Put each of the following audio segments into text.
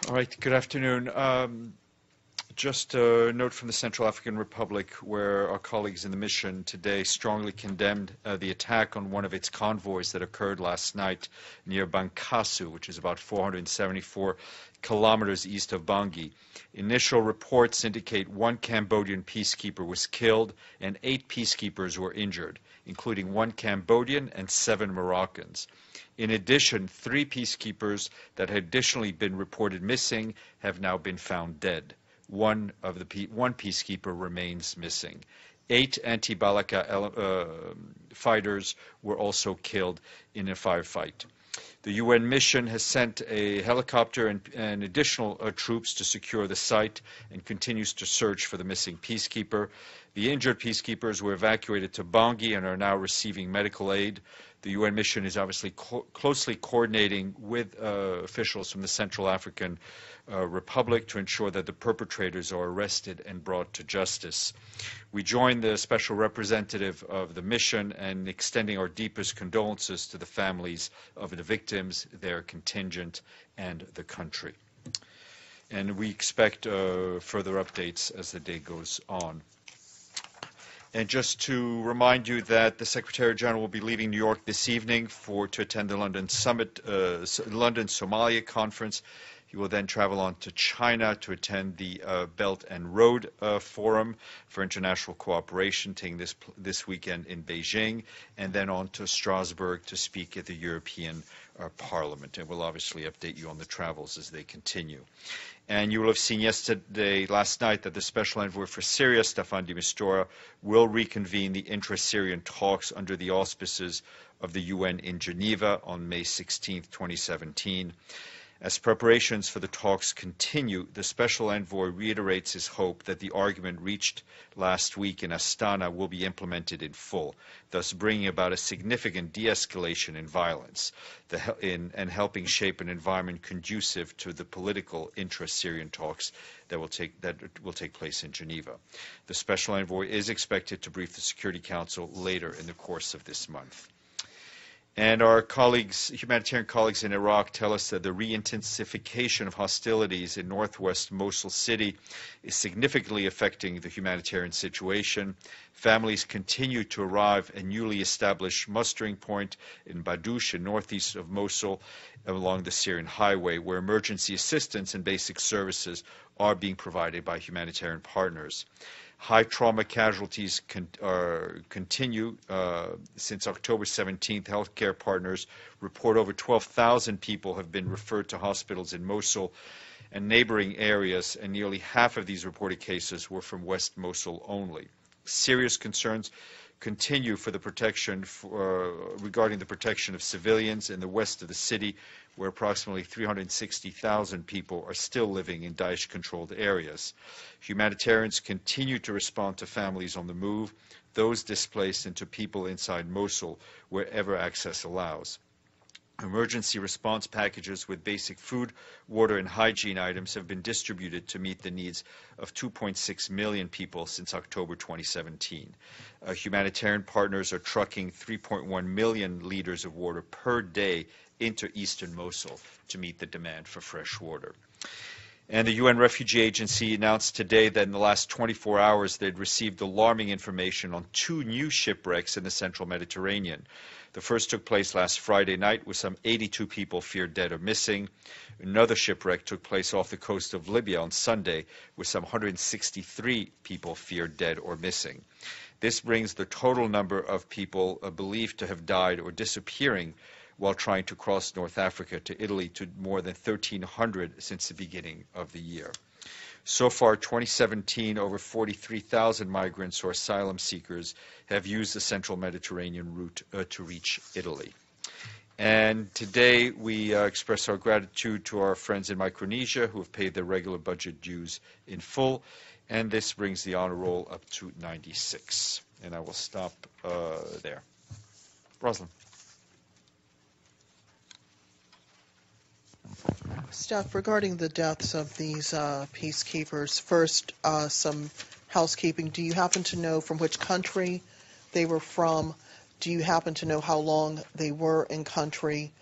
All right, good afternoon. Just a note from the Central African Republic, where our colleagues in the mission today strongly condemned the attack on one of its convoys that occurred last night near Bankasu, which is about 474 kilometers east of Bangui. Initial reports indicate one Cambodian peacekeeper was killed and 8 peacekeepers were injured, including 1 Cambodian and 7 Moroccans. In addition, 3 peacekeepers that had additionally been reported missing have now been found dead. One peacekeeper remains missing. 8 anti-Balaka fighters were also killed in a firefight. The UN mission has sent a helicopter and additional troops to secure the site and continues to search for the missing peacekeeper. The injured peacekeepers were evacuated to Bangui and are now receiving medical aid. The UN mission is obviously closely coordinating with officials from the Central African Republic to ensure that the perpetrators are arrested and brought to justice. We join the special representative of the mission in extending our deepest condolences to the families of the victims, their contingent, and the country. And we expect further updates as the day goes on. And just to remind you that the Secretary General will be leaving New York this evening to attend the London Summit, London Somalia Conference. He will then travel on to China to attend the Belt and Road Forum for International Cooperation, taking this weekend in Beijing, and then on to Strasbourg to speak at the European Parliament. And we'll obviously update you on the travels as they continue. And you will have seen last night, that the Special Envoy for Syria, Stéphane de Mistura, will reconvene the intra-Syrian talks under the auspices of the UN in Geneva on May 16, 2017. As preparations for the talks continue, the Special Envoy reiterates his hope that the argument reached last week in Astana will be implemented in full, thus bringing about a significant de-escalation in violence and helping shape an environment conducive to the political intra-Syrian talks that will take place in Geneva. The Special Envoy is expected to brief the Security Council later in the course of this month. And our humanitarian colleagues in Iraq tell us that the re-intensification of hostilities in northwest Mosul city is significantly affecting the humanitarian situation. Families continue to arrive at newly established mustering point in Badouche in northeast of Mosul along the Syrian highway, where emergency assistance and basic services are being provided by humanitarian partners. High trauma casualties continue. Since October 17th, healthcare partners report over 12,000 people have been referred to hospitals in Mosul and neighboring areas, and nearly half of these reported cases were from West Mosul only. Serious concerns continue for the protection regarding the protection of civilians in the west of the city, where approximately 360,000 people are still living in Daesh-controlled areas. Humanitarians continue to respond to families on the move, those displaced, and to people inside Mosul, wherever access allows. Emergency response packages with basic food, water, and hygiene items have been distributed to meet the needs of 2.6 million people since October 2017. Humanitarian partners are trucking 3.1 million liters of water per day into eastern Mosul to meet the demand for fresh water. And the UN Refugee Agency announced today that in the last 24 hours they'd received alarming information on 2 new shipwrecks in the central Mediterranean. The first took place last Friday night, with some 82 people feared dead or missing. Another shipwreck took place off the coast of Libya on Sunday, with some 163 people feared dead or missing. This brings the total number of people believed to have died or disappearing while trying to cross North Africa to Italy to more than 1,300 since the beginning of the year. So far, 2017, over 43,000 migrants or asylum seekers have used the central Mediterranean route to reach Italy. And today we express our gratitude to our friends in Micronesia who have paid their regular budget dues in full. And this brings the honor roll up to 96. And I will stop there. Rosalind. Steph, regarding the deaths of these peacekeepers, first, some housekeeping. Do you happen to know from which country they were from? Do you happen to know how long they were in country?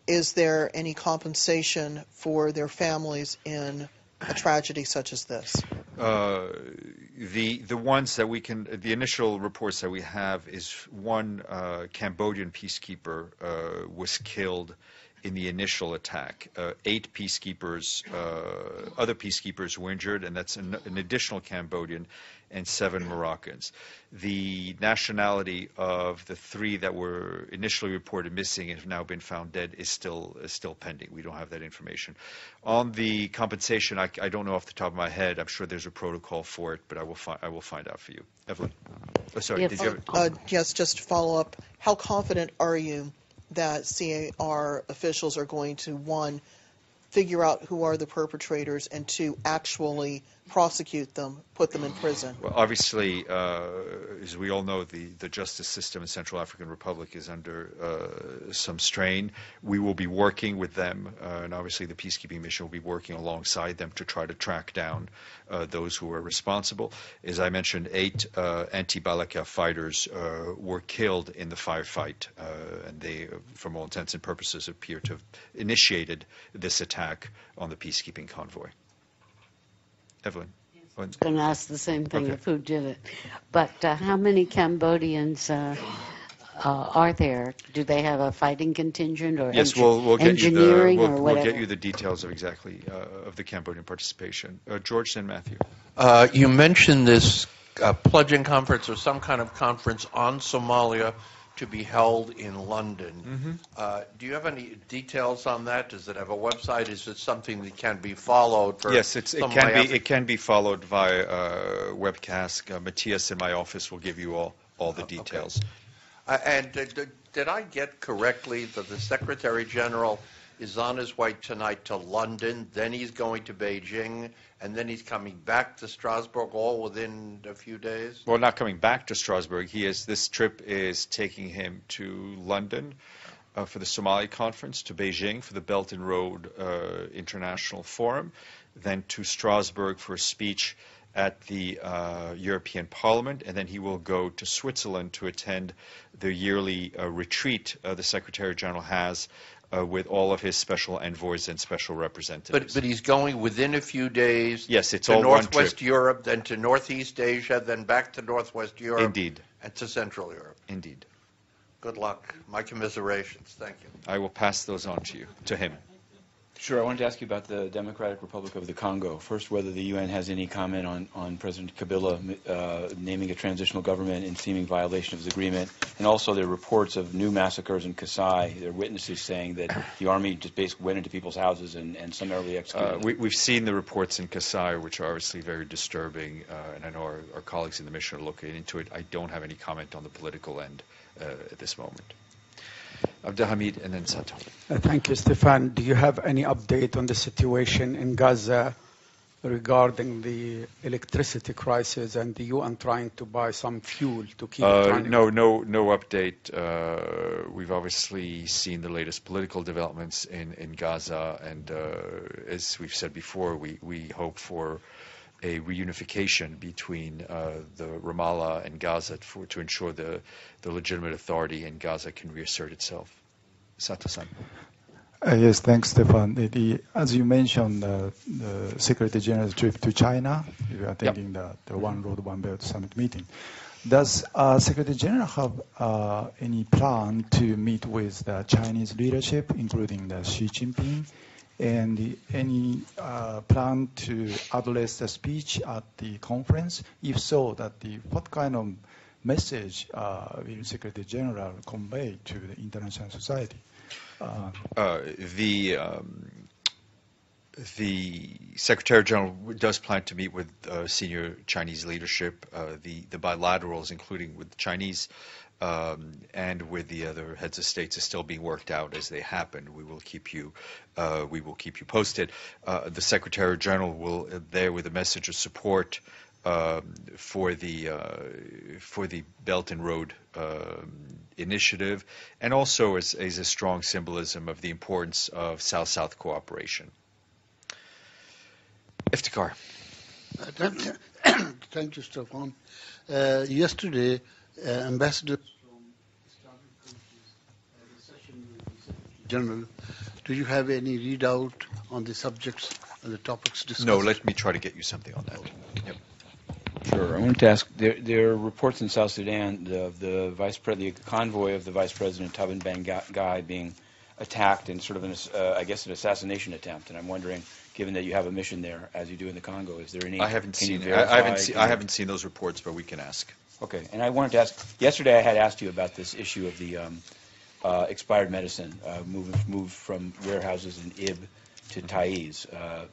is there any compensation for their families in a tragedy such as this? The ones that we can, the initial reports that we have is one Cambodian peacekeeper was killed in the initial attack. 8 peacekeepers, other peacekeepers were injured, and that's an additional Cambodian and 7 Moroccans. The nationality of the 3 that were initially reported missing and have now been found dead is still pending. We don't have that information. On the compensation, I don't know off the top of my head. I'm sure there's a protocol for it, but I will find out for you. Evelyn? Oh, sorry, did you have Yes, just to follow up, how confident are you that CAR officials are going to, 1, figure out who are the perpetrators, and 2, actually prosecute them, put them in prison? Well, obviously, as we all know, the justice system in Central African Republic is under some strain. We will be working with them, and obviously the peacekeeping mission will be working alongside them to try to track down those who are responsible. As I mentioned, 8 anti-Balaka fighters were killed in the firefight, and they, from all intents and purposes, appear to have initiated this attack on the peacekeeping convoy. Evelyn? I was going to ask the same thing, Okay. of who did it. But how many Cambodians are there? Do they have a fighting contingent or Yes, we'll get you engineering or we'll whatever? get you the details of exactly of the Cambodian participation. George and Matthew. You mentioned this pledging conference or some kind of conference on Somalia to be held in London. Do you have any details on that? Does it have a website? Is it something that can be followed? For Yes, it can be followed via webcast. Matthias in my office will give you all the details. Okay. And did I get correctly that the Secretary General is on his way tonight to London, then he's going to Beijing, and then he's coming back to Strasbourg, all within a few days? Well, not coming back to Strasbourg. This trip is taking him to London for the Somali conference, to Beijing for the Belt and Road International Forum, then to Strasbourg for a speech at the European Parliament, and then he will go to Switzerland to attend the yearly retreat the Secretary General has with all of his special envoys and special representatives. But he's going within a few days. Yes, it's to all one trip. Northwest Europe, then to Northeast Asia, then back to Northwest Europe. Indeed. And to Central Europe. Indeed. Good luck. My commiserations. Thank you. I will pass those on to him. Sure. I wanted to ask you about the Democratic Republic of the Congo. First, whether the UN has any comment on President Kabila naming a transitional government in seeming violation of his agreement. And also there are reports of new massacres in Kasai. There are witnesses saying that the army just basically went into people's houses and summarily executed them. We've seen the reports in Kasai, which are obviously very disturbing, and I know our colleagues in the mission are looking into it. I don't have any comment on the political end at this moment. Abdelhamid and then Sato. Thank you, Stéphane. Do you have any update on the situation in Gaza regarding the electricity crisis and the UN trying to buy some fuel to keep it running? No update. We've obviously seen the latest political developments in Gaza, and as we've said before, we hope for a reunification between the Ramallah and Gaza to ensure the legitimate authority in Gaza can reassert itself. Sato-san. Yes, thanks, Stéphane. As you mentioned, the Secretary General's trip to China, you are attending the One Road, One Belt Summit meeting. Does Secretary General have any plan to meet with the Chinese leadership, including the Xi Jinping, and any plan to address the speech at the conference? If so, what kind of message will Secretary General convey to the international society? The Secretary General does plan to meet with senior Chinese leadership. The bilaterals, including with the Chinese and with the other heads of states, is still being worked out as they happen. We will keep you posted. The Secretary General will there with a message of support for the Belt and Road initiative, and also as a strong symbolism of the importance of South-South cooperation. Iftikhar. Thank you, Stéphane. Yesterday, ambassadors from Islamic countries had a session with the Secretary General, do you have any readout on the subjects and the topics discussed? No, let me try to get you something on that. Yep. Sure. I wanted to ask, there are reports in South Sudan of the convoy of the Vice President Taban Bangai being attacked in sort of I guess an assassination attempt. And I'm wondering, given that you have a mission there, as you do in the Congo, is there any? I haven't can seen you it. verify? I haven't seen those reports, but we can ask. Okay. And I wanted to ask, yesterday I had asked you about this issue of the expired medicine moved from warehouses in Ib to Taiz.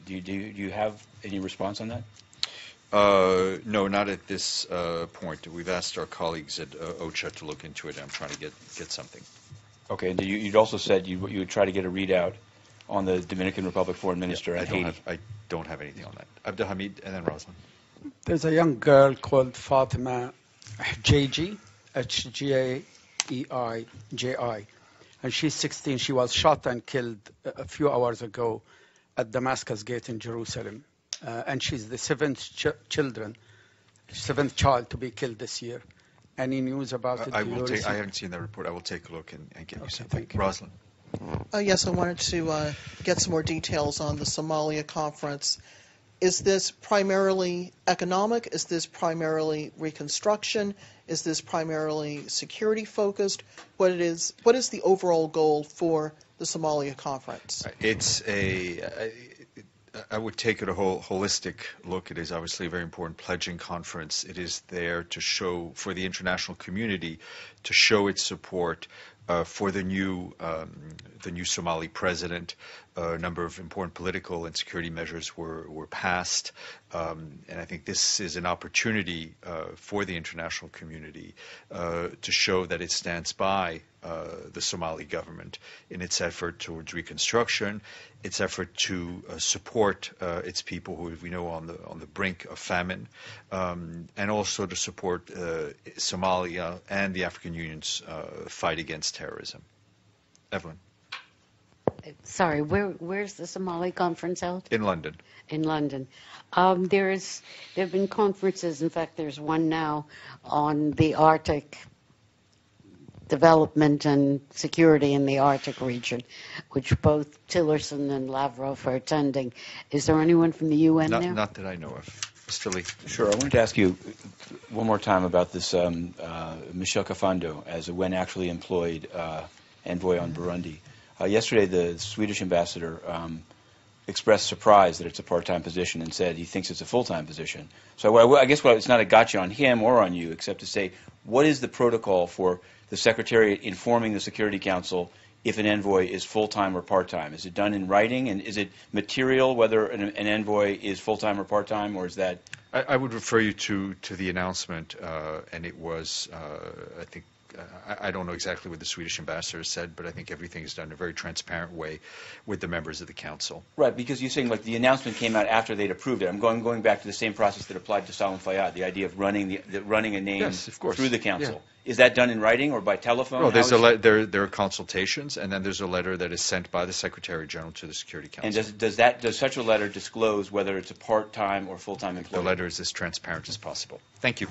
Do you have any response on that? No, not at this point. We've asked our colleagues at OCHA to look into it. I'm trying to get something. Okay. And you'd also said you would try to get a readout on the Dominican Republic foreign minister and Haiti. I don't have anything on that. Abdelhamid and then Rosalind. There's a young girl called Fatima Hjaiji, Hgaeiji, and she's 16. She was shot and killed a few hours ago at Damascus Gate in Jerusalem. And she's the seventh child to be killed this year. Any news about it? I haven't seen that report. I will take a look and get you something. Thank you. Rosalind. Yes, I wanted to get some more details on the Somalia conference. Is this primarily economic? Is this primarily reconstruction? Is this primarily security focused? What is the overall goal for the Somalia conference? I would take it a holistic look. It is obviously a very important pledging conference. It is there to show, for the international community, to show its support for the new Somali president. A number of important political and security measures were passed, and I think this is an opportunity for the international community to show that it stands by the Somali government in its effort towards reconstruction, its effort to support its people who we know on the brink of famine, and also to support Somalia and the African Union's fight against terrorism. Evelyn. Sorry, where's the Somali conference held? In London. In London. There have been conferences, in fact there's one now on the Arctic development and security in the Arctic region, which both Tillerson and Lavrov are attending. Is there anyone from the UN there? Not that I know of. Mr. Lee. Sure. I wanted to ask you one more time about this Michel Kafando as a when actually employed envoy on Burundi. Yesterday, the Swedish ambassador expressed surprise that it's a part-time position and said he thinks it's a full-time position. So I guess it's not a gotcha on him or on you, except to say, what is the protocol for the Secretariat informing the Security Council if an envoy is full-time or part-time? Is it done in writing, and is it material whether an envoy is full-time or part-time, or is that? I would refer you to the announcement, and it was, I think, I don't know exactly what the Swedish ambassador said, but I think everything is done in a very transparent way with the members of the council. Right, because you're saying like the announcement came out after they'd approved it. I'm going back to the same process that applied to Salam Fayyad, the idea of running a name through the council. Yeah. Is that done in writing or by telephone? No, there are consultations, and then there's a letter that is sent by the Secretary General to the Security Council. And does such a letter disclose whether it's a part-time or full-time employee? The letter is as transparent as possible. Thank you.